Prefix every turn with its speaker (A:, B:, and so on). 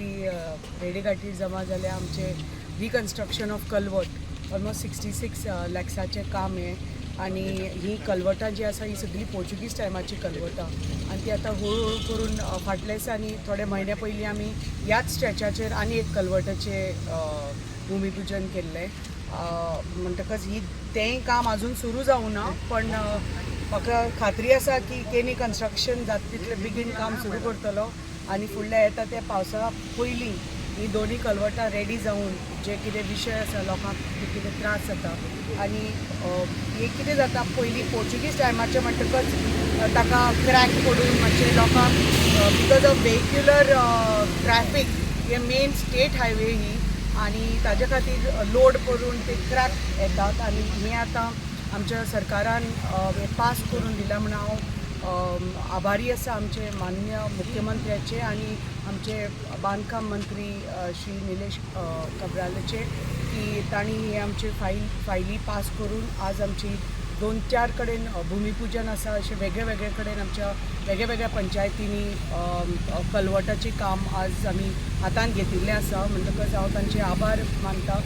A: की रेडी घाटी जमा जाल्या आमचे रिकन्स्ट्रक्शन ऑफ कल्वर्ट ऑलमोस्ट 66 लॅक्साचे काम आहे आणि ही कल्वर्टां जी आसा ही सगळी पोर्चुगीज टायमाची कल्वर्टां आणि ती आता हळूहळू करून फाटल्या दिसांनी थोडे म्हयने पयलीं आमी ह्याच स्ट्रेचाचेर आनी एक कल्वर्टाचे भुमिपूजन केल्लें म्हणटकच ही तेंय काम अजून सुरू जावं ना पण म्हाका खात्री आसा की केनी कन्स्ट्रक्शन जाता तितलें बेगीन काम सुरू करतलो आनी फुडल्या येता त्या पावसा पयलीं ही दोन्ही कल्वर्टां रेडी जावन जे कितें विशय आसा लोकांक कितें त्रास जाता आनी हे कितें जाता पयलीं पोर्चुगीज टायमाचें म्हणटकच ताका क्रॅक पडून मातशें लोकांक बिकॉज ऑफ वेहिक्युलर ट्रॅफीक हे मेन स्टेट हायवे ही आनी ताजे खातीर लोड करून ते क्रॅक येतात आनी हे आतां आमच्या सरकारान हे पास करून दिला म्हणून हांव आभारी आसा आमचे माननीय मुख्यमंत्र्याचे आनी आमचे बांदकाम मंत्री श्री निलेश काब्रालाचे की तांणी हे आमचे फायली पास करून आज आमची 2-4 कडेन भुमिपूजन आसा अशें वेगळे वेगळे कडेन आमच्या वेगळ्या वेगळ्या पंचायतींनी कल्वर्टाचें काम आज आमी हातान घेतिल्लें आसा म्हणटकच हांव तांचे आभार मानता.